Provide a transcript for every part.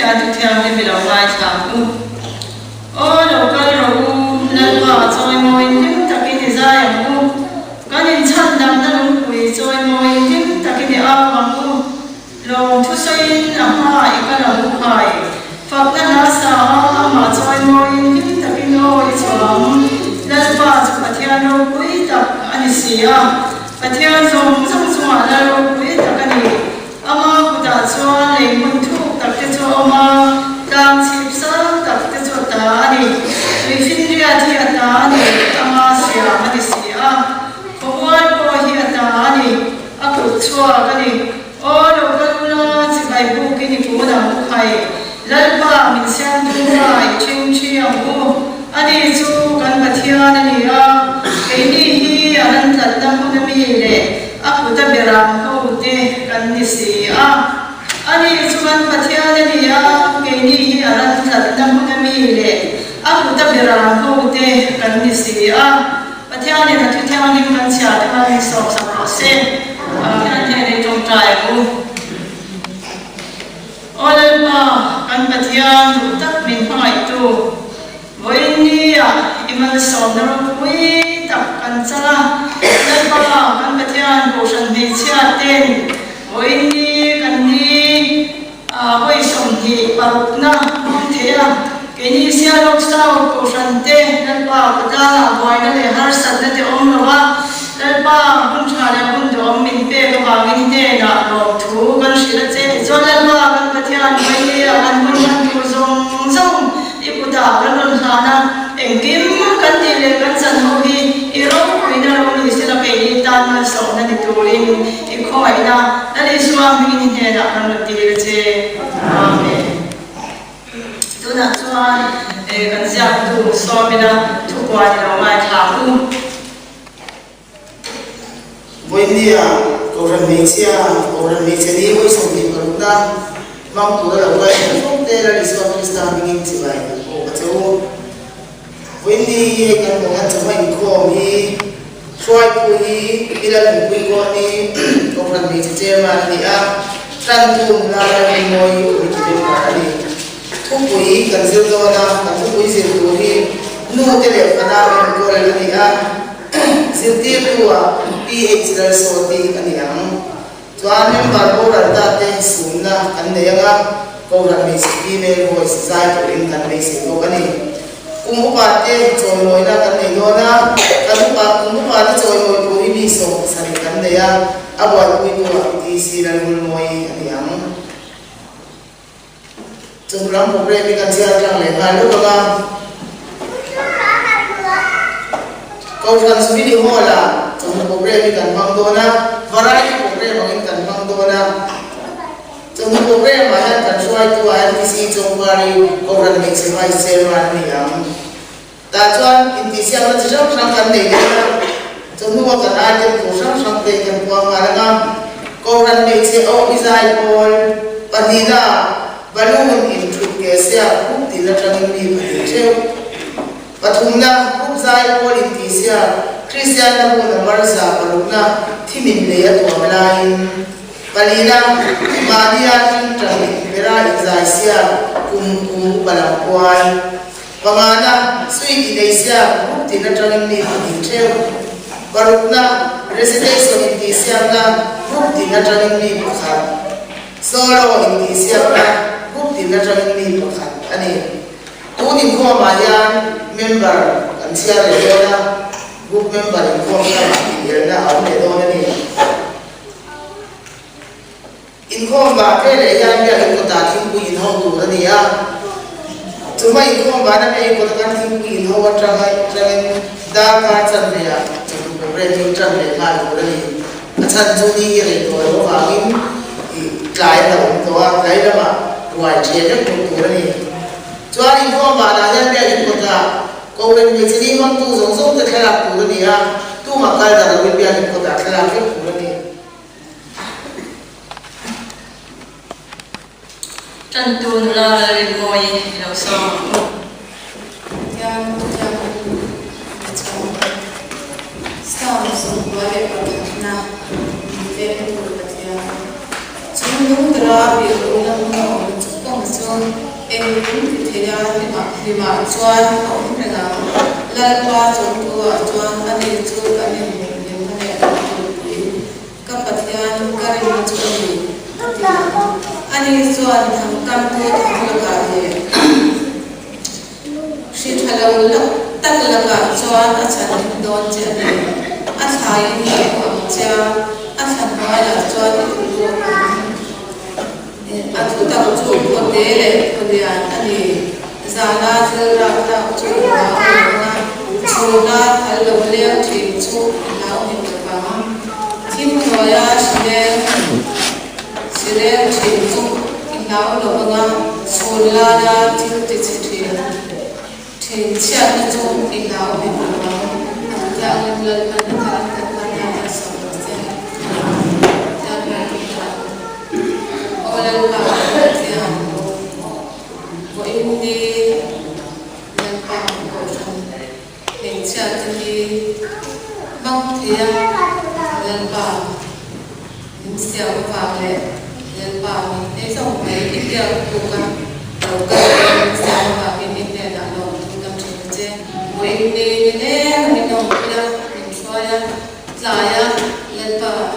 theo được theo nên bị lòng mai thảm u ô đầu cái rồi lần vào rồi ngồi những ta cái gì raอย่างu cái gì chân đầm nó đúng quỳ rồi ngồi những ta cái gì ao bằng u lòng thu xây nằm hại cái lòng hại phật đã nói sao mà rồi ngồi những ta cái ngồi chấm lần vào rồi phải theo đâu quý tập anh xí à phải theo dùng là đâu quý tập cái gì ama kuda chua le mun thu tak te chu ama dang chip sa tak te chu ta ni ri fin ria thi ata ni ama sia ma ni sia bhagwan ko hi ata ni aku chua ka ni o lo ka na chi bai bu ki ni ko da mu khai lalpa min siam tu mai ching chiang u ani chu kan pathian ani a ke ni hi anan tat na mu na mi le aku ta beram ko te kan ni si a ani chuan pathian ani a ke ni hi aran that na mu na mi le aku ta beram ko te kan ni si a pathian ni thu thiang ni kan sia ta ni sok sak ro se kan the ni tong trai ku olal ma kan pathian tu tak min hai tu voi ni a imal som na pui tak kan chala olal ma kan pathian ko san ni chia ten voi ni kan ni voi som hi paruk na mon thea ke ni sia lok sao ko san te nan pa ka la voi na le har sat na te om lo wa nan pa hun tha na hun do min pe ka ba min te na ro thu kan shi la che zo nan ma kan pathian voi ni an mun kan ku zong zong iputa kan ron ha na engkim kan ti le kan san ho hi i ro ku na ro ni se la ke ni tan na so na ni turin i khoi na na li suam mi ni he na kan ti le che amen tu na chuan kan sia tu so mi na thu kwa ni ro mai tha ku buen día koran mecia ni voi som ni paruna mang tu la vai phong te la li so mi sta mi ngi ti vai o ka chu buen día kan mo han chama in ko mi soi pu hi ila lu pu ko ni koran mecia che ma ni a tan tu la la ni moi o ki te ma ni thu pu hi kan zil do na kan thu pu zil tu hi nu te le kana men ko la ni a zilti tua ph la so ti ani ang chuan member board ta te sumna kan ne anga ko ran me female voice sai to in kan me se ko ani kumu pa te choi loi na kan ne do na kan pa kumu pa te choi loi ko ni so sari kan ne ya abwa ku ko ti si ran mul moi ani ang chungram program kan sia jang le ha lo ga kau kan sendiri hola trong program kan bang dona variety program ang kan bang dona trong program ay kan suai tu ITC trong bari kau kan maximize seran ni ang ta chuan intisi ang chang sang kan nei na trong nu kan ade ko sang te kan kwa maranga kau kan meche o izai pol panina balun intru ke sia ku tila tang ni cheu pathumna khub zai politicia christian na bu na marsa paluna thimin le ya to malain palina maria tin tang bera izaisia kum balakwai pamana sui idesia khub tin na tang ni ni theu barukna residence idesia na khub tin na tang ni pakhat solo idesia na khub tin na tang ni pakhat ani Tuni ko mayan member kan sia le dona group member ko ka ma na au le dona ni in ko ba ke le yan ya ko ta thim ku in ho tu ni ya tu mai ko ba na me ko ta thim ku in ho wa tra da ka chan le ya tu ko re tu chan le ma ko ni achan ju ni re to ro ba in klai la to wa klai la ma wa che le ko tu ni chuan in kho ma na yan bia in ko ta ko ren ni chini mang tu zong zong te thela pu ni a tu ma kal da ro bia in ko ta thela ke pu ni tan tu la rin moi lo so yang stam so wale na ve ko ta ya chung dra bi ro na mo chu ko so chuan em thì thế ra thì mà chuan ông này là lần qua chúng tôi chuan anh ấy chú anh ấy mình anh ấy các bạn thiên cái gì chuan anh ấy chuan thằng căn tôi thằng là cái si thằng là tất là cả chuan anh chàng đón chơi này anh thấy như vậy cha anh chàng nói là chuan aku tak cuci hotel, kemudian tadi zana zerak tak cuci mana, cuna kalau boleh cuci lau ni berapa, tim kaya sile cuci lau loranga, cuna dah cuci siapa cuci lau ni berapa, jangan lepas nanti terkena masalah. Orang Malaysia, ini nampak orang Malaysia ini bangkit nampak Malaysia bangkit nampak ini sampai India bukan Malaysia bangkit India dalam bukan saja. Ini nampak Malaysia laya nampak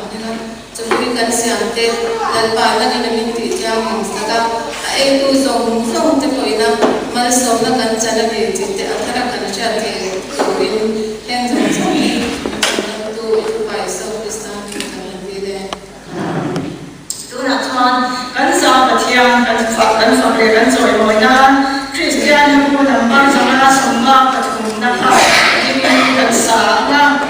Jadi kan siante dan pada ni kami tidak mengatakan itu zong terpoina malas zong nak cara ni jadi antara kan siante kawin yang zong ni itu paisa Kristen kita nanti tu nak tuan kan sama tiang kan fakir kan soal moina Kristen yang pun nampak sama sama patung nak ini kan sama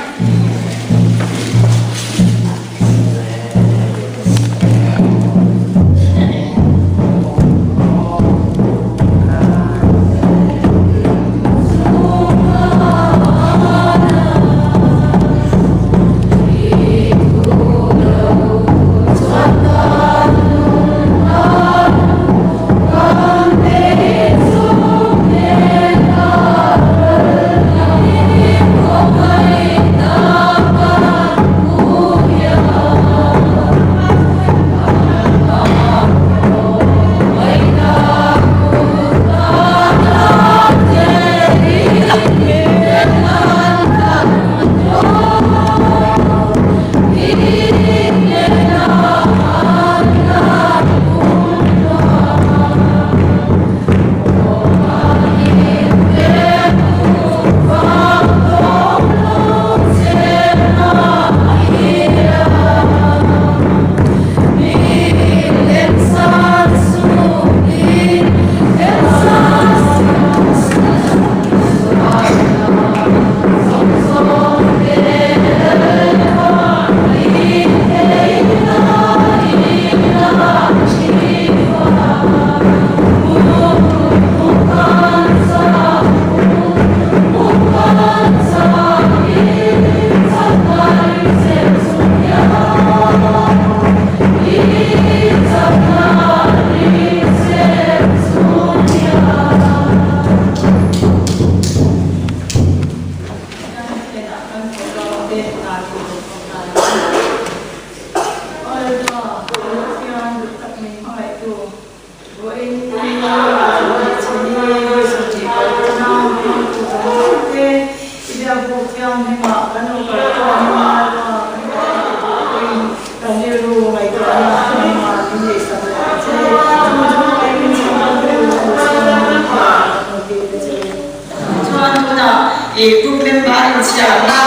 group member in Siapa,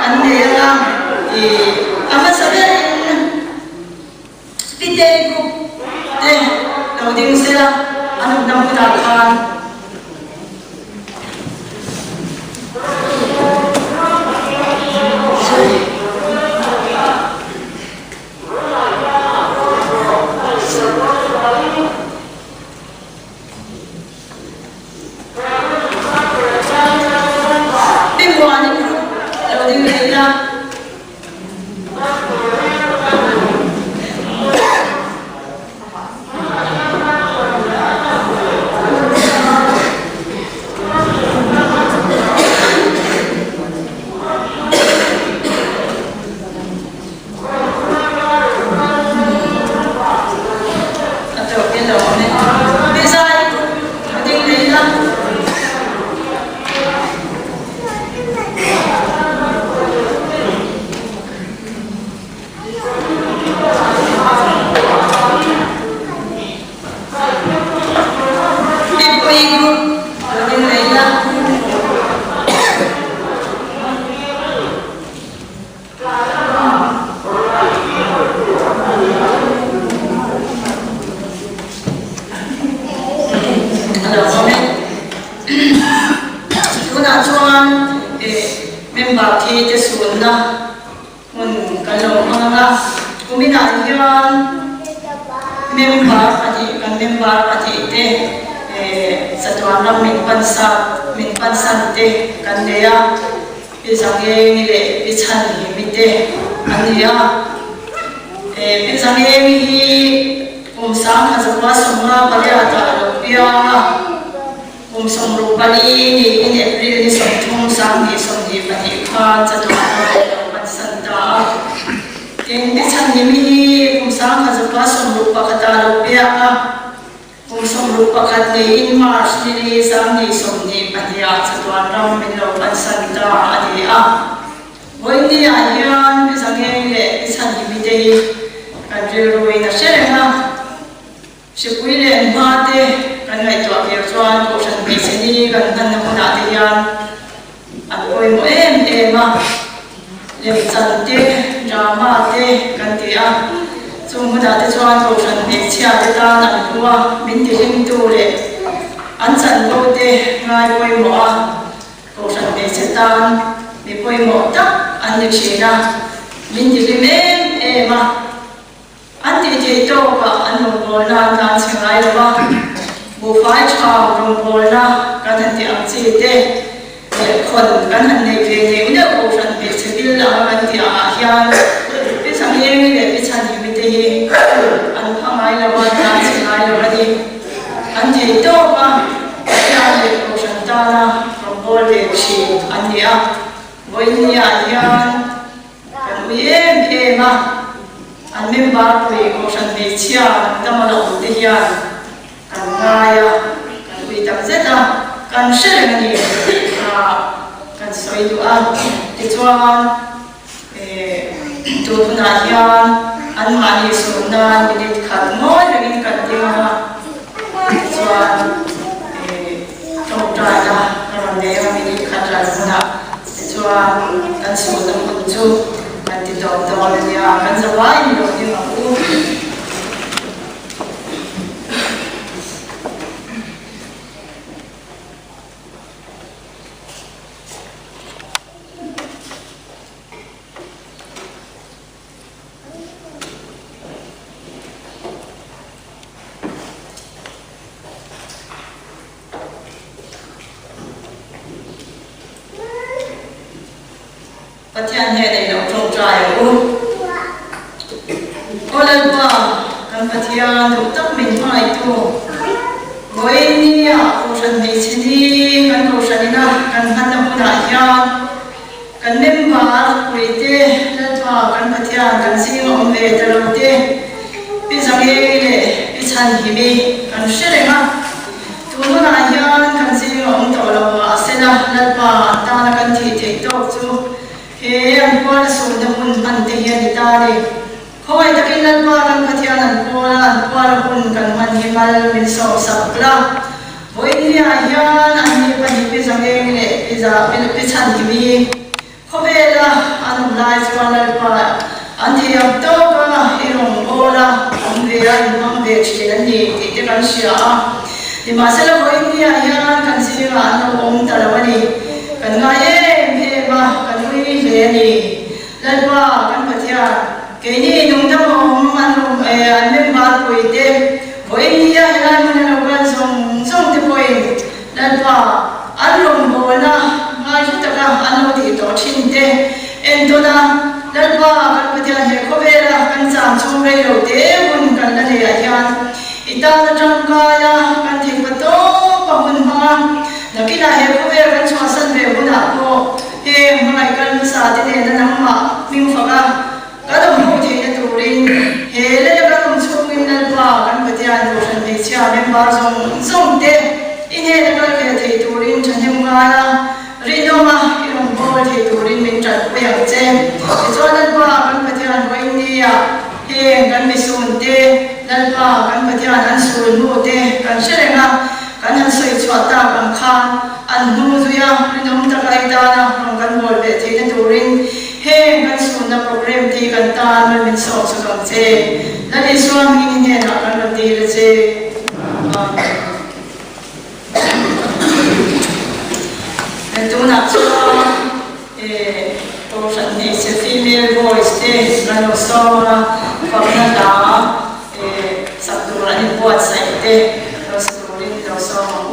Andela, apa sahaja kita group loading sila, anu namudakan. Oi group din leila member thi te sun na mun kalong anga kumina hian member ati te satwa na min pansan te kandeya pisange ni le pichan hi mi te ania pisange mi hi kumsang hazwa somma paria ta lopia som rupali ni in April ni som thong sang ni som ni pati kha chatwa na pansanta tin ni chan ni mi sang kha japa som rupa khata rupia som rupa khat ni in March ni sang ni som ni pati chatwa na min lo pansanta ani voi ni hian pisange le chan ni mi dei kan roi na sherenga shipui le ma te kan ngai to apir chuan ko san bi seni kan han na huna te yan an oi mo ma le chan te drama te kan ti chung huna te chuan ko san bi chia te ta na huwa min ti him tu le an chan lo te ngai oi mo ko san bi se tan mi poi mo ta an ni china min ti him ma anh chị chị cho cả anh đồng bồi na ta chừng ai rồi ba bộ phái chào đồng bồi na cái thằng chị anh chị thế đểคนcái thằng này về nếu như bộ phận về sẽ đi là anh chị hiền cái sáng nay để cái chăn gì mình thấy anh không ai là ba ta chừng ai rồi đi anh chị cho cả cái để bộ phận ta na đồng bồi để chị anh chị với nhà hiền cái em mà anh member của cô san bị chia tâm lòng thế hiền anh ngay anh bị tập rất anh sẽ là gì anh soi tu thì cho tu pun hiền anh mani sunan bị khát mỏi rồi cái cần tiêu cho trong trại là còn để mà bị khát ra rồi cho anh sunan pun chú anh ti dom dom le ya kan zawai ni lo ni aku Patihan he dei lo trong trai o lan pa kan patihan du tak min mai tu voi ni ko san hei chini kan ko sanina kan han na huna hian kan member kuite lan pa kan patihan kan sing om ve ta lo te pi sange le pi chan hi mi kan sherenga tu huna hian kan sing om to lo asena lan pa ta na kan thi thei to chu anh qua xuống đâm hồn anh thể hiện đi ta đi khôi ta kinh lần qua lần phát hiện anh qua là hồn cần hoàn hiểm mal mình sầu sập ra với đi hiền anh đi phần đi sang em này bây giờ bên chăn thì mi khôi về là anh lại qua lần qua anh thì học tốt cơ hirong ô là ông về chỉ là gì thì cái con xia thì mà sẽ là với đi hiền cần gì là anh ông ta là cái gì cần ngay em thế mà cần về ni lần qua kan pathia ke ni nung ta mo anh member ko ite voi ni ya la mun na ko song te poi lần qua anh long bo na mai ta ka anh ti to chin te en to na lần qua kan pathia he ko ve la kan cham chung ve lo te mun kan la le ya hian ita na trong ka ya kan thi pa to pa mun ma na kila he ko ve kan chwa san ve mun a ko mai kan sa te ne na ma ming fa ka da mo the ne turin he le ka kum chung in na pa kan patia do san ne cha member song te in he ka ke the turin chan hem ga na ri no ma irong bo the turin min chat pe yang che cho na pa kan patia ho india he kan mi sun te na pa kan patia an sun mo te kan sherenga kan han soi mal min so so kam che na ni suam ni ne na kan lo ti le che tu na cho to san ni se female voice te na lo so na pa na da sa tu ra ni buat sai te lo so rin lo so ma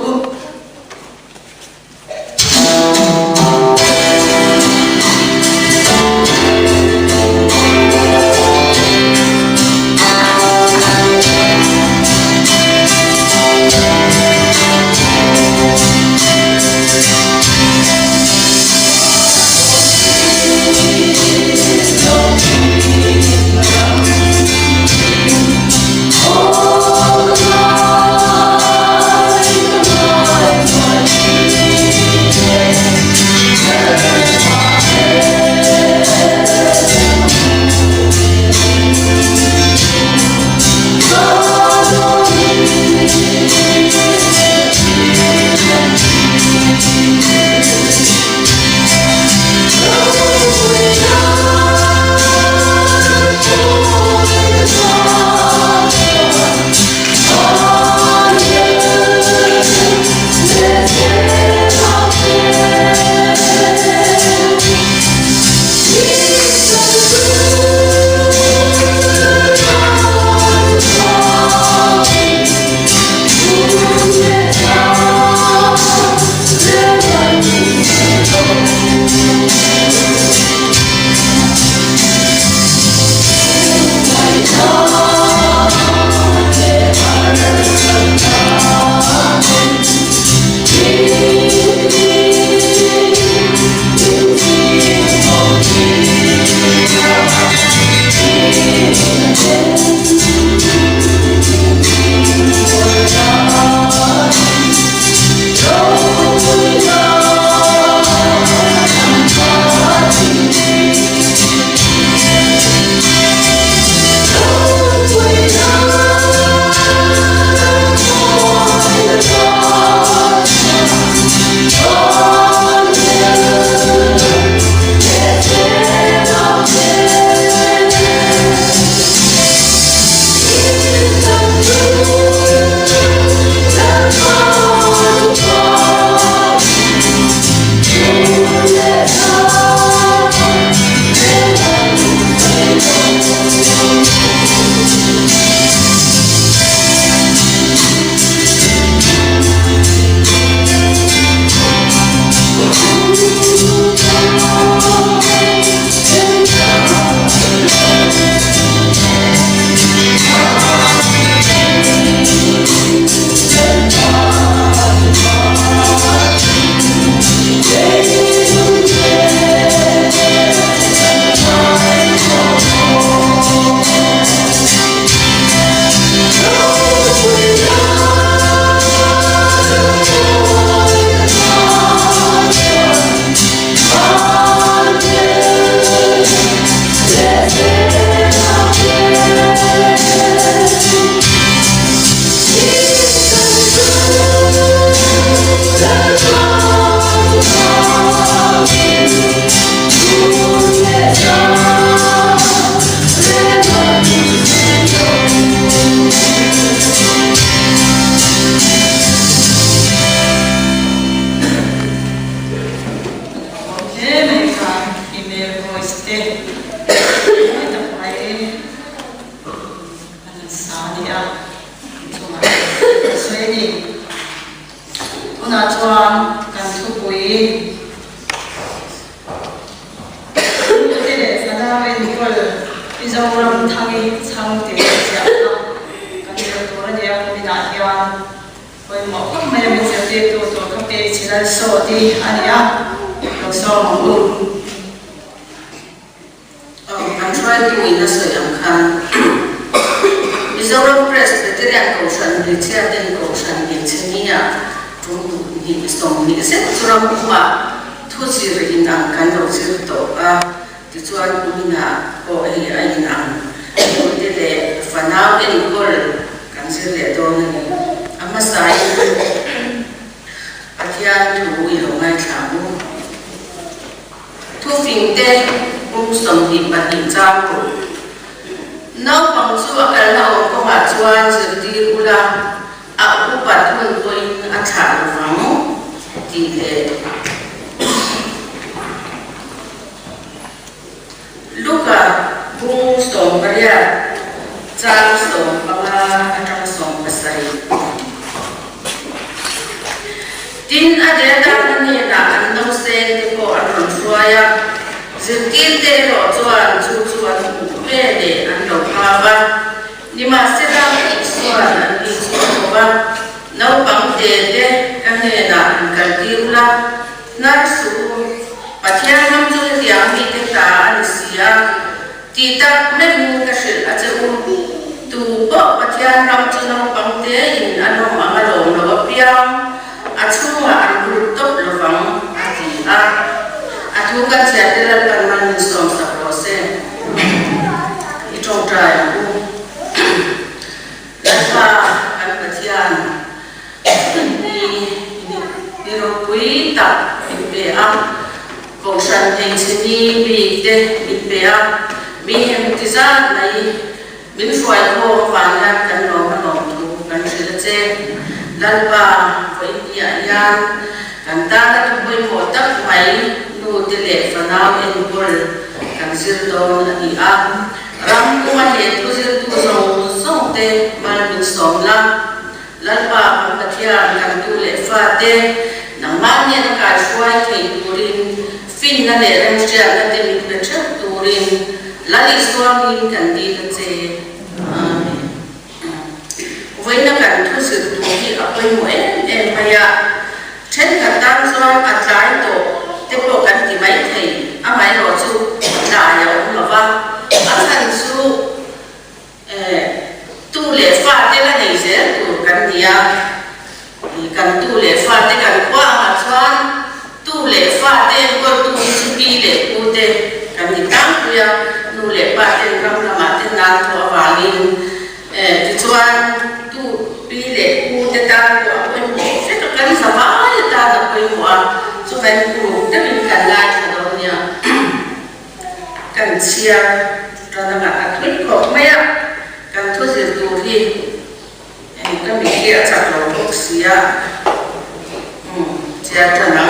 thu phình tên cũng sống đi bật đỉnh trang của nấu bằng chua cái nào có mà chuan dự đi ula cũng bắt luôn tôi ăn chả vắng thì để lúc bung sòng cái ya trang sòng bằng trang sòng besari tin ada dah ni nak andong sen di ko andong suaya zikir te ro chuan chuan pe de andong hawa ni ma se da suan an ni suwa nau pang te kan ne na an kal tiula nar su pathian nam chu tiang mi te ta an sia ti ta me mu ka shil a chu tu bo pathian nam chu nau pang te in an ma ma lo lo piang achunga an top lovang ati atuka chatela kan som sa prose itong try ku lasa kan patian ni ro pui ta be ko san thei chini bi te be mi hem ti za nai min fuai ko fa na kan no ma no tu kan chila che lalpa foi dia yan kan ta na tu boi mo tak mai nu te le fanau en bol kan sir do na i ram ko ma he tu sir tu so te mal min som la lalpa kan pathia kan tu le fa te na man ne na ka shwai ke turin fin na le ram sia na te mi pe chap turin lali swami kan di ta che amen với nó cần thu sự đủ thì ở bên mũi em bây giờ trên cả tam xoan ở trái tổ tiếp bộ cần thì mấy thì à mấy rồi chú là nhiều là va ở thành su tu lễ pha thế là gì sẽ tu cần gì thì cần tu lễ pha thế cần qua mà xoan tu lễ pha thế có tu chỉ bi lễ cu thế cần gì tam kia tu lễ pha thế năm là mà thế nan thua vào liền thì xoan pi le ku te ta ko ko ni se to kan sa ba ya ta da ko mo so ven ku te min kan la cha do nya kan chia ra na ka thut ko me ya kan thu se tu hi en ka mi kia cha lo ko sia chia ta na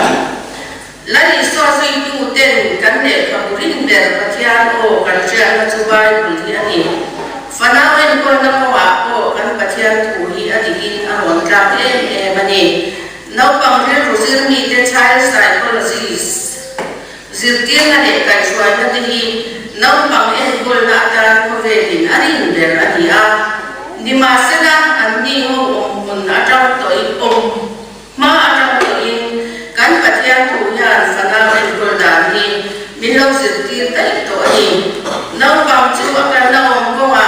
la ni so si tu ten kan ne ka burin ber pa thian o kan chia na chu bai bu hi ani fanau en ko na wa ko kan pathian thu hi adikin aron tla mani no pang re rosir mi te child psychologist zirtin na le kai shwai na hi no pang en ko na ta ko ve din arin der adia ni ma sena an ni ho mun na ta to I ma ta to I kan pathian thu ya fanau en ko da ni min lo zirtin ta to ni no pang chu ka na ko wa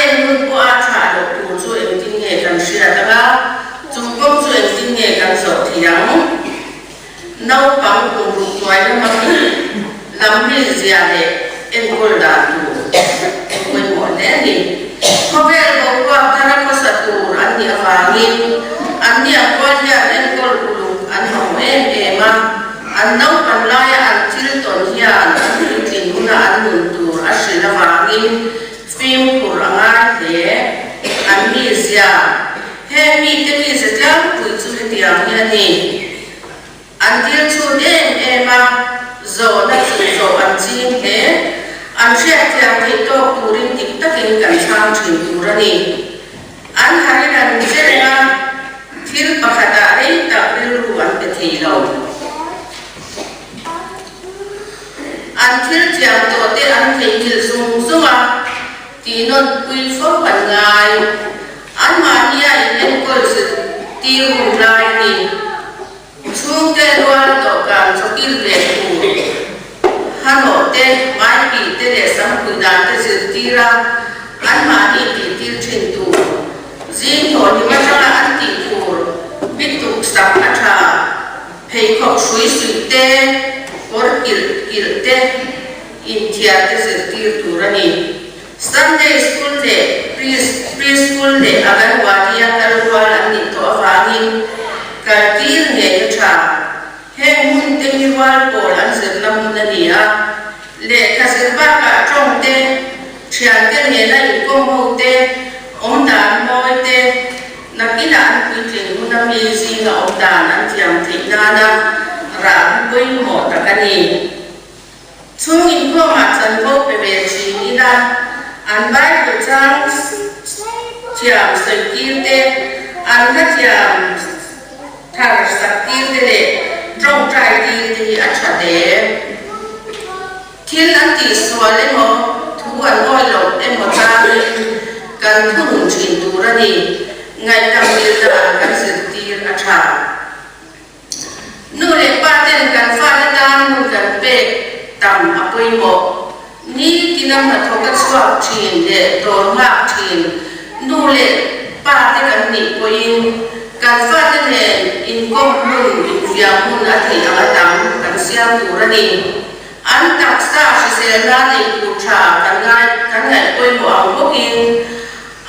anh muốn qua trả được đủ cho em tin nghề cần sửa ta ba chúng công cho em tin nghề cần sửa thì đắng nấu bằng cùng đủ toái nó mà làm gì gì để em coi là đủ em coi mọi lẽ đi có vẻ có qua ta đã có sát đủ anh đi vào nghìn anh đi qua nhà em coi đủ anh học em mà anh nấu bằng lai anh chỉ tốn nhà anh chỉ muốn là anh muốn đủ anh sẽ là vào nghìn phim của anh thế anh mi zia he mi te mi se tlang pui chu le tiang ya ni an til chu em mà zo na chu zo an chin he an sia tiang thei to turin tik takin kan chang thin turani an hari nan se na thil pakhata rei ta ru an pe thei lo an thil tiang to te an thei hil sung sunga ti non quy phó bản ngài anh mà nia em coi sự tiêu lai ni xuống cái loan tổ càng cho kia lệ cụ hà nội tên mai bị tên để sống cử đàn tên sự ti ra anh mà đi thì tiêu trình tụ riêng thôi nhưng mà cho là anh tỷ phụ biết tụ sắp anh cha hay học suy suy tên or kiểu tên in thiệt tên sự tiêu tụ ra ni Sunday school de preschool de agar wadia kalwal ani to avangin kartir nge cha he mun te miwal pol an sir lam na nia le kasir ba ka trong te chian te ne na in ko mo te om dan moi te na ki dan kui tling na mi si na om dan an tiam thi na na ra pui mo ta ka ni chung in ko ma chan ko pe ve chi ni na an bai ko chang tiam sai ki te an ka tiam thar sak ki te le trong trai ki te a cha de thiên an ti so le mo thu an oi lo em mo ta kan thu chin tu ra ni ngai tam le da kan se ti a cha nu le pa ten kan fa le dan nu kan pe tam a poi mo ni kinam na tho ka chwa thin le dor ma thin nu le pa te kan ni poin kan fa te ne in kom mun in fiam mun a thei anga tam kan siam tu ra ni an tak sa shi se na ni ku tha kan ngai poi mo ang ko kin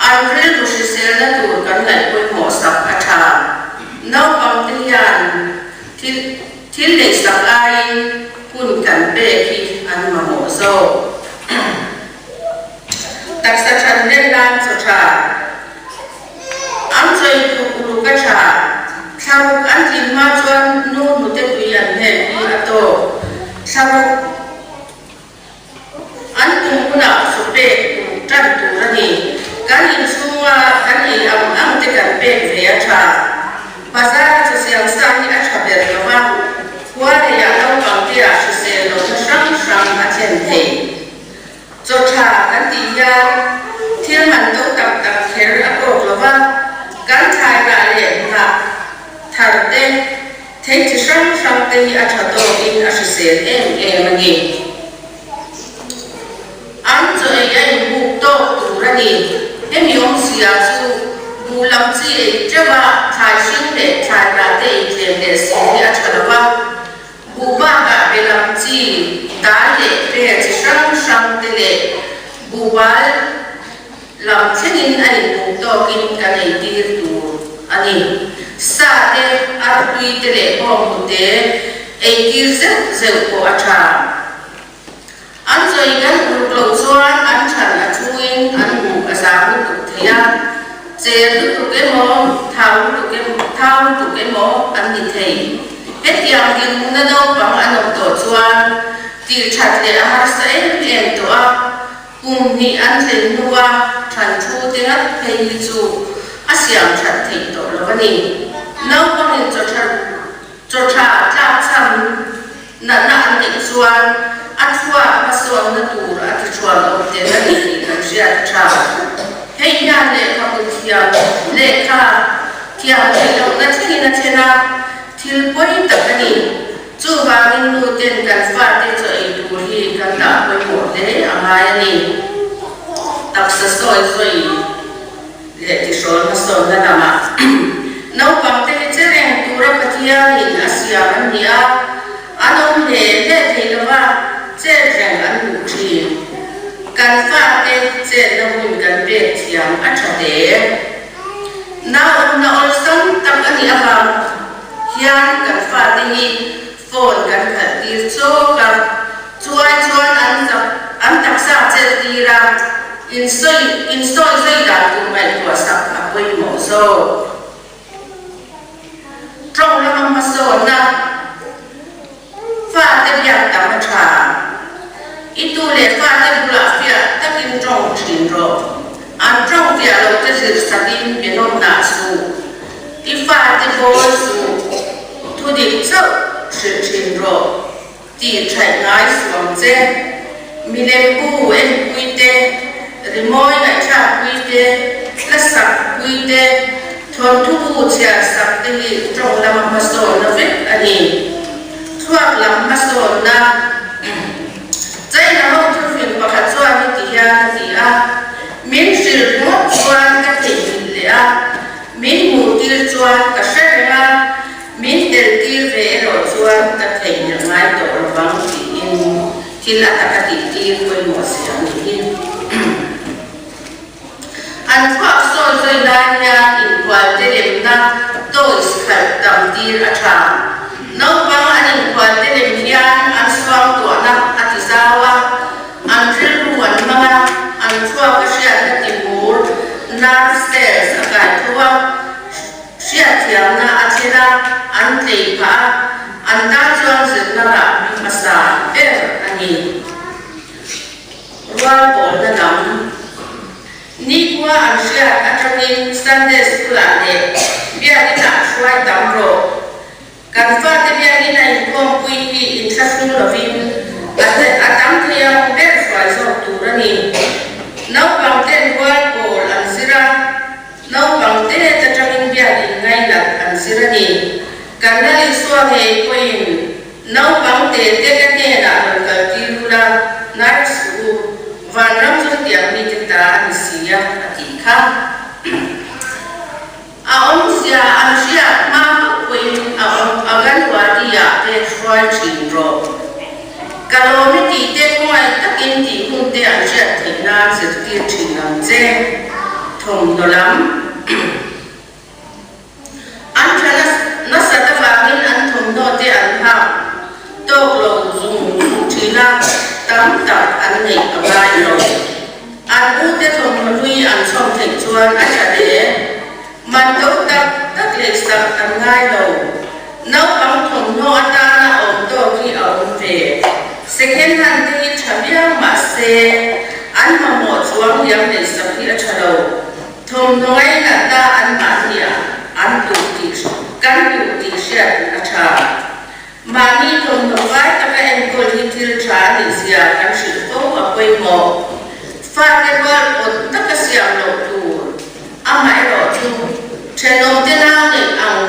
an rel ku shi se na tu kan ngai poi mo sak a tha nau pam te yan thil le sak ai kun kan pe ki an ma mo so tak sa chan len lan so tha an choi ku ka tha thang an tin ma chuan nu mu te pi an he pi a to thang an tung na so pe tan tu ra ni kan in sunga kan ni am te kan pe ve a tha bazar cho siang sa ni a tha ber lo ma kwa de ya lo pang ti a shi se lo sang a chen thei cho tha kan ti ya thiên man to tak tak kher a ko lo wa kan thai ra le na thar te thei chi sang te a tha to in a shi se em ni an cho ai bu to tu ra ni em yong sia chu bu lam chi che wa thai sing le thai ra te tlem le si a tha lo wa bu ba ga be lam chi ta le pe chi sang te le bu wal lam chenin ani bu to kin ka nei tir tu ani sa te ar tui te le hom te ei tir se ko a tha an choi kan u lo chuan an than a chuin an bu ka sa bu tu thia che tu ke mo thau tu ke mo an ni thei het yang din na do pang an to chuan tir that le a har sa em to a kum ni an len nuwa than thu te na phei chu a siam that thei to lo ni nau pang in cho tha ta cham na an ti chuan a thua a son na tur a ti chuan lo te na ni kan sia tha hei na le ka bu thiam le kha thiam le lo na thini na chena thil poi ta ni chu ba min nu ten kan fa te cho ei tu hi kan ta poi mo le a mai ni tak sa soi le ti shon na son na na ma nau pam te che reng tu ra pathia ni asia an nia anom le le thei lo wa che reng an lu thi kan fa te che na hun kan pe thiam a tha de na ol sam tak ani a ba hian kan fa te ni phone kan kha tir cho ka chuan an tak sa che ti ra in soi da tu mai ko sa a poi mo so trong la ma so na fa te ya ta ma tha itu le fa te bula fia ta kin trong chin ro an trong fia lo te sir sa din be no na su ti fa te bo su tu di chau chin ro ti chai ngai suam che mi le pu en pui te rimoi na cha pui te la sak pui te thon thu chia sak te hi trong la ma so na ve ani thuak lam ma so na chai na ho chu fin pa kha chuan ni ti ya ti a min sil mo chuan ka ti le a min mu tir chuan ka sha nga min tel tir ve ro chuan ka thei na ngai to bang ti in thil a ta ti tir ko mo sia ni an thuak soi dan ya in kwal te lem na to is khal tam tir a tha nau bang an in kwal te lem hian an swam to na ati zawa an ril ruan manga an thuak ka ha anda chuan zirnara masa ani rual bol na dam ni kwa ansia atangin Sunday school ane bia ni na shwai dam ro kan fa te bia ni na kom pui ni intrasun lovin ate atam thia ber shwai so turani nau bang ten rual bol ansira nau bang te atangin bia ni ngai na ansira ni kan na li swa he koin nau bang te ka te na ka ti lula na su van ram chu tiang ni ta an sia ati kha a om sia an sia ma koin a gan wa dia te shwai chin ro kalo ni ti te koi takin ti hun te an sia thi na se ti chin nam che thom do lam an thana na sa ta va min an thom do te an ha to lo zum thina tam tam an nei ka bai lo an u te thom lui an som thei chuan a cha de man to tak le sak an ngai lo nau bang thom no ata na om to ki om ve second hand ti chabia ma se an ma mo chuang yang le sak ki a cha lo thom noi na ta an ma nia an tu ti kan tu ti sia a cha mani thom no vai ta ka en ko hi til cha ni sia kan shi to a koi mo fa ke wa o ta ka sia lo tu a mai ro chu chenom te na ne ang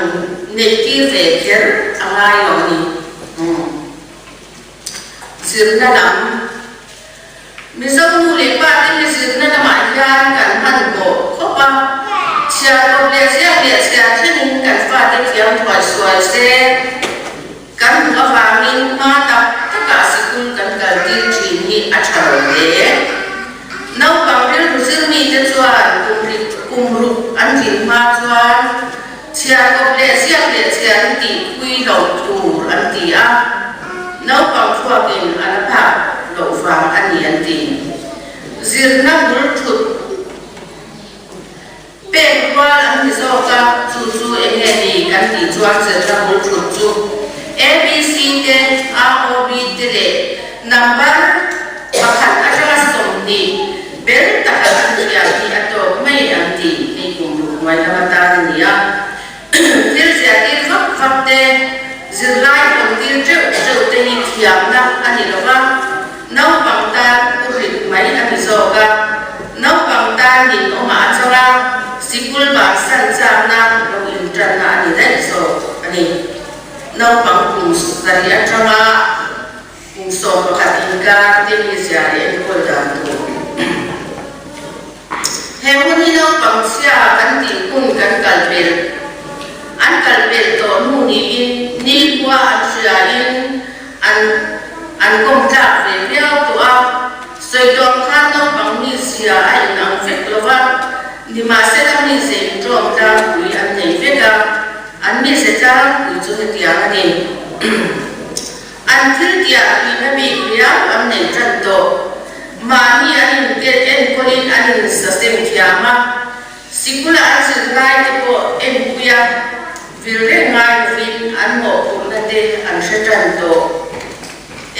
ne ti ve ker a ngai lo ni sirna lam mi zo mu le pa te mi sirna na ma yan kan han ko ko pa sia ko le sia chen kan fa te tiang thoi suai se kan ma va min ma ta ka sikul kan kal ti thin hi a tharo le nau bang ri ru sir mi te chuan kum ru an thin ma chuan chia ko le sia ti kui lo tu an ti a nau bang thua kin an pa lo fam an ni an ti zir na bul thut pe kwa an ti zo ka chu enge ni kan ti chuan zir na bul thut chu ABC te ROB te le number pakhat atanga som ni bel takal antia ti ato mai anti ni kum mai na mata ni ya til sia til vak te zirlai kom til je te ni thiam na ani lova nau bang ta urit mai ani zo ga nau bang ta ni no ma chora sikul ba san cha na lo in tran na ani dai so ani nau bang kum sari atanga kum so pakhat in ka te ni sia le ko da tu he huni nau bang sia kan ti kun kan kalbel an kalbel to nu ni in ni kwa an sia in an kom ta ve leo to a soi dong khan nau bang ni sia ai nang fek lova ni ma se tam ni se dong ta kui an nei ve ga an mi se ta kui chu he tia ani an thil tia ni na bi ria an nei tran to ma ni an ke en kolin an system tia ma sikula an se lai te ko en kuya vil re ngai vin an mo ku na te an se tran to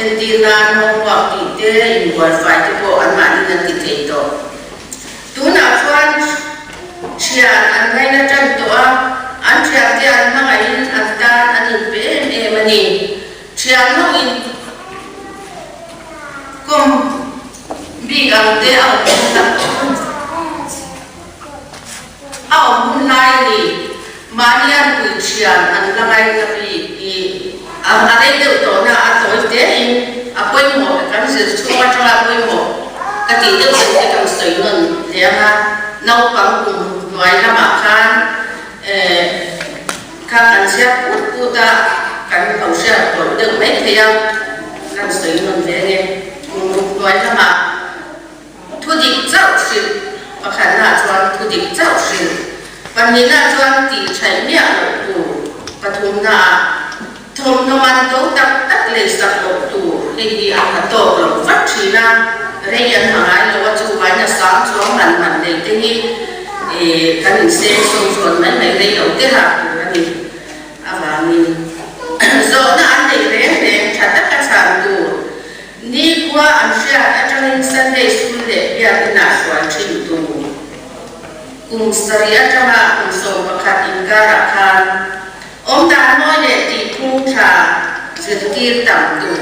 en ti na no wa ti te in wifi te ko an ma ni na ti te to tu na chuan chia an ngai na tran to a an chia te an ma ngai an ta an in pe me mani chia no in kom bi ang te ang mun lai ni mani an ku chia an la ngai na bi i ang ate te to na a to te in a poi mo kan se chu ma cha poi mo ka ti te te kan soi non le ha nau pang ku noi la ma khan ka kan sia pu ta kan hậu sia to de mai the ya kan soi non ve nge noi la ma thu dik zao shi pa khan na chuan thu dik zao shi pan ni na chuan ti chai mia lo tu pathum na thom no man to tak le sak lo tu le di an to lo vat thina re yan hangai lo chu vai na sang chuang man le te hi kan se so so mai mai le lo te ha ani awani sia atangin Sunday school le biak na suan chin tu kum sari atanga kum so pakhat in kara khan om dan moi le ti thu tha zikir tam tu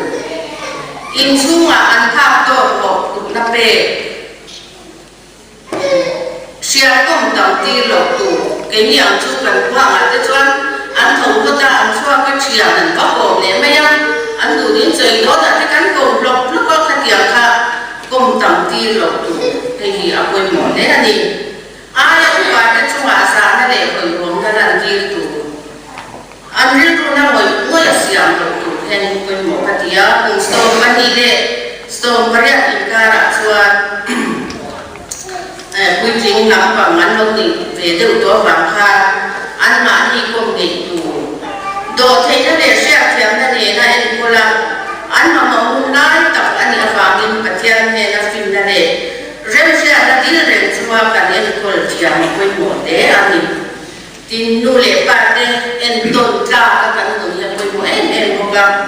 in chunga an thap to ho kum na pe sia kom tam ti lo tu ke ni ang chu kan kwa ma te chuan an thong ko ta an chua ka chia an ka ko ne mai an du din chei do da te kan ko blok blok ko kha tiang kha kom tam ti lo tu te hi a koi mo ne ani a ya wa ta chunga sa na le ko rom da dan ti tu an ri tu na moi ko ya siam lo tu hen koi mo ka tia ko sto mani le sto maria in kara chuan quy trình nắm và ngắn lâu thì về đầu đó vàng kha ăn mà đi cùng để tù đồ thấy nó để xe thêm nó để là em cô là ăn mà muốn nói tập anh là vàng nhưng mà thêm này là phim là để rất xe là đi là chúng ta cần em cô là chỉ làm quên một để anh tin nô lệ ba để em tồn ra các bạn tồn là quên một em không gặp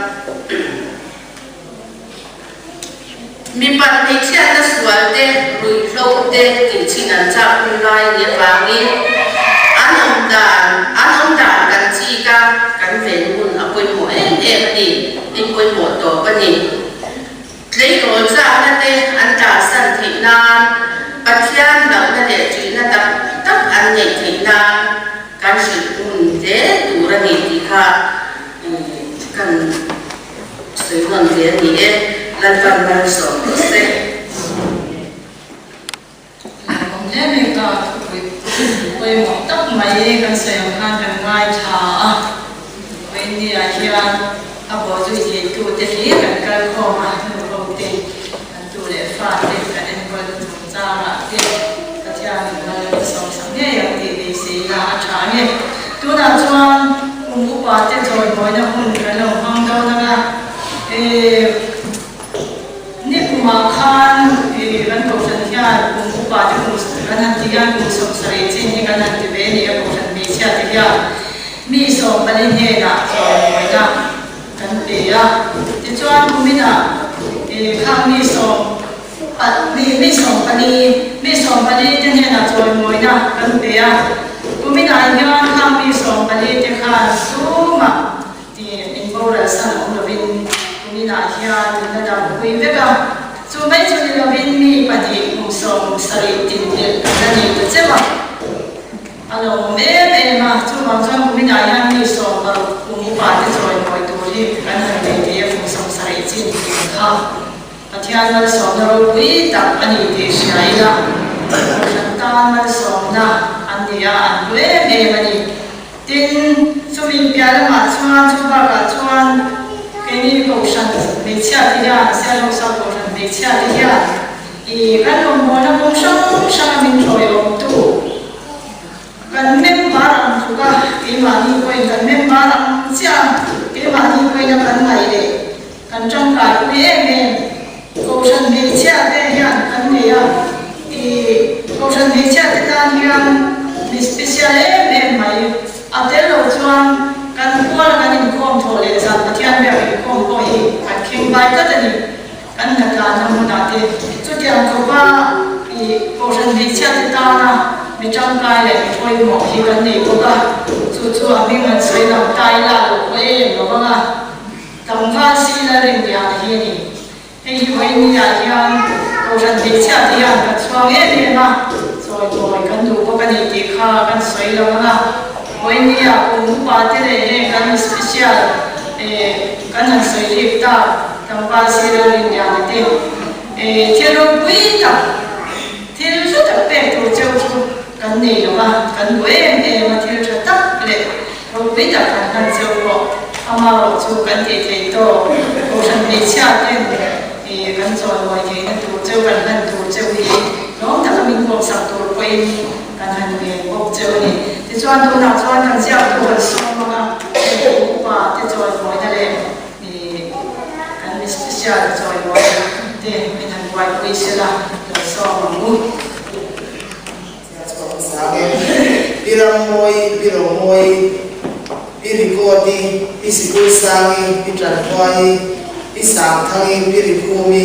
mi pan thấy chia nó suy thế rồi lâu thế thì chỉ là chạm lại để vàng đi anh ông đàn cần chi cả cần về luôn ở quên mỗi em đi quên một tổ bên đi lấy rồi ra là thế anh trả sẵn thị nan bắt chiang đậu là để chỉ là tập anh nhảy thị nan cần sử dụng thế đủ ra đi thì khác cần sử dụng thế thì lần phần lần số sẽ còn thế này cả quay một tóc máy cần sử dụng hàng cần ngay thả bên đi là kia à bỏ chú gì chú thế thì cần khó mà không tiền chú để phát tiền cần em còn chúng ta là tiền các nhà mình là sống sống nhẹ yang thì sẽ là trả nhẹ chú nào cho cũng có quá tiền rồi mỗi năm cũng cái nào mang đâu đóนี่กูมาคันกันกูฉันที่อ่ะกูปาที่กูกันนั่นที่อ่ะกูสงสัยจริงที่กันนั่นที่เวนี่กูฉันมีเชื่อที่อ่ะมีสองประเด็นเนี่ยนะสองไม่นะกันเดียที่ชวนกูมีนะข้างมีสองมีสองประเด็นที่เนี่ยนะสองไม่นะกันเดียกูมีนะย้อนข้างมีสองประเด็นที่ข้าสู้มาที่อินโฟเรชันของเราเป็นนี่นะที่อ่ะนี่นะคุยเรื่องส่วนไม่ส่วนเราเป็นมีปฏิมุสงสริตินเดียกันนี่ก็เจ้าอันนั้นเมื่อมาส่วนบางส่วนมีนะยังมีสองเราคุมปาที่จอยมวยตัวที่กันนั่นเดียมุสงสริตินค่ะปฏิอันนั้นสองเราคุยตักอันนี้ที่ใช่ละฉันตามนั้นสองนะอันนี้อันเมื่อมันนี่ทินส่วนมีเพียงมาส่วนบางส่วนนี่ก็ฉันไม่เชื่อที่ยาเสียลูกสาวก็ฉันไม่เชื่อที่ยาอีกันลงมวยนะผมช่างมินทอยลงตู้กันเม่บารังทุกข์ที่มานี่ก็ยังกันเม่บารังเสียที่มานี่ก็ยังกันไม่เลยกันจังกายคุยเองก็ฉันไม่เชื่อที่ยากันเนี่ยอีก็ฉันไม่เชื่อที่ตอนยามีสเปเชียลเองไม่อาเทลจวนกันพวกกันยิ่งคงโทรเลยสัตว์ที่อันแบบยิ่งคงก็อีกกันเข่งใบก็จะนี่กันนักการทำมันได้จุดที่อันก็ว่าอีโปรชันดิเชียติตานะมีจังกายเลยช่วยหมอที่กันนี่ก็ว่าจู่ๆมีเงินใช้เราตายละลูกเองก็ว่าทำงานซีละเรื่องเดียวที่นี่ไอ้ไว้มีอย่างโปรชันดิเชียติอันก็ช่วยเองนะช่วยบ่อยกันดูก็กันนี่ที่ข้ากันใช้แล้วนะวันนี้อ่ะผมปาร์ตี้เลยกันสเปเชียลกันนั่งสวยลิฟต์อ่ะทำภาษีเรื่องอย่างนี้เที่ยวบุยต่างเที่ยวสุดแบบตัวเจ้ากันนี่หรอวะกันบุยมาเที่ยวจะตักเลยเราบุยต่างกันเจ้าก็อามาเราจูกันที่โตโอชันดิชาเต็มกันจอยวันที่นั่นตัวเจ้ากันนั่นตัวเจ้าอีน้องถ้ามีความสับตัวไปกันนั่นเองพวกเจ้านี่ที่ชวนตัวหนักชวนกันเจ้าตัวสองมาผู้ป่าที่จอยมวยนั่นเองนี่กันมีสเปเชียลจอยมวยเด็กเป็นทางวัยคุยเสียละตัวสองมุ้งพี่รำมวยพี่ริโกตีพี่สิกุลสังพี่จันทร์พี่สามทั้งพี่ริโกมี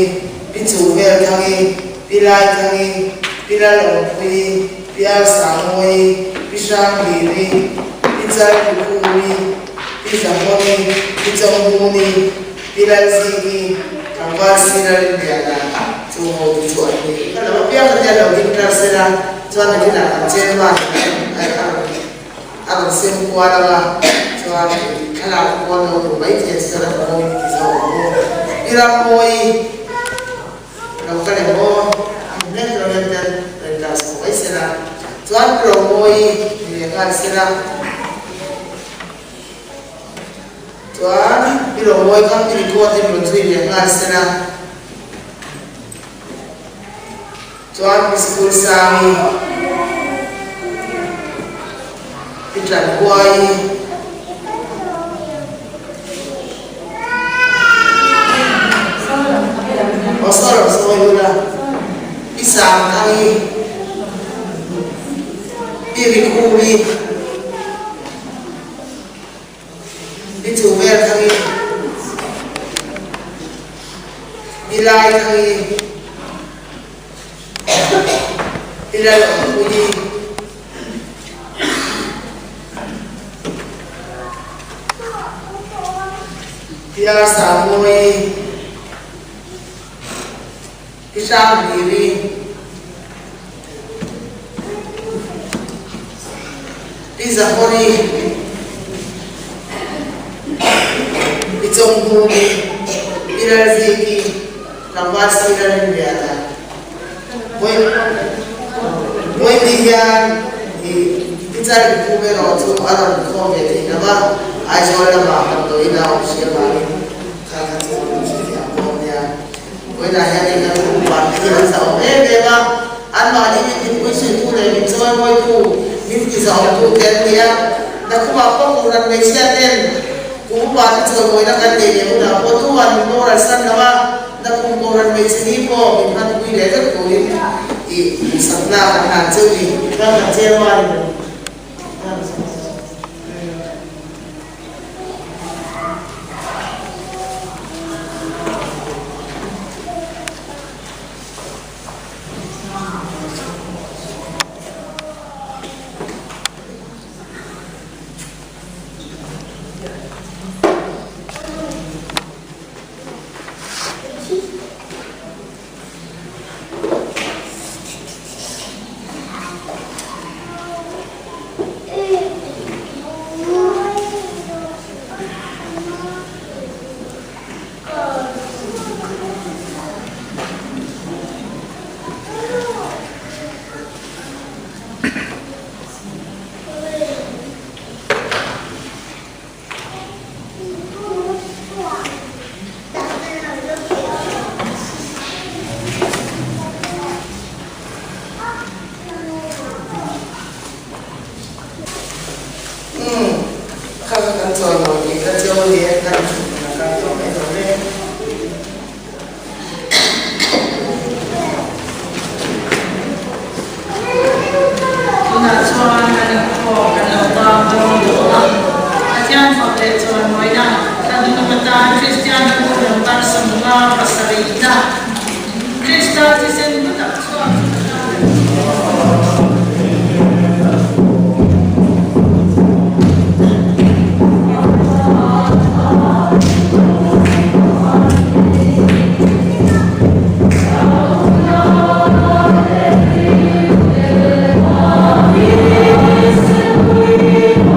พี่ Pichu Vel Tangi, Pilai Tangi, Pilal Opui, Pial Samoi, Pisham Giri, Pichal Pukuri, Pizamoni, Pizamuni, Pilal Zigi, Kawal Sinar Indiana, Tumo Tuani. Kalau Pia kerja lagi terserah, Tuan kita akan cepat, akan semua adalah Tuan kalau kalau baik dia sekarang mau kita Iram Moi. Kalau kalian mau, ambil kalian dan semua istilah. Tuan promoi dengan istilah. Tuan promoi kami dikuat di menteri dengan istilah. Tuan biskul sami, kita kuai. Osor semuanya pisang kami piring kuri dijual kami bilai kami bilai kuri biasa mulai Pisang diri, pizza kori, pizong bumi, pilar ziki, kampas pilar biasa. Boy diyan, pizza bumi rotu alam ko beti nama, aja orang makan tu ina usia balik, kakak tu usia apa dia. Với lại gia đình là cũng quản thì là giàu về mà ăn mà đi mình cũng sự thu này mình chơi môi thu mình chỉ giàu thu tiền thì đã cũng bảo có một lần mấy xe tiền cũng quản chơi môi đã cần tiền cũng đã có thu ăn mình mua là sân đó mà đã cũng một lần mấy xe đi po mình ăn quy để rất cố định thì sẵn nào là hàng chơi gì đang là chơi mà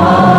Oh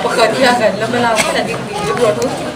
Bukan dia kan, lama-lama tadi dia buat tu.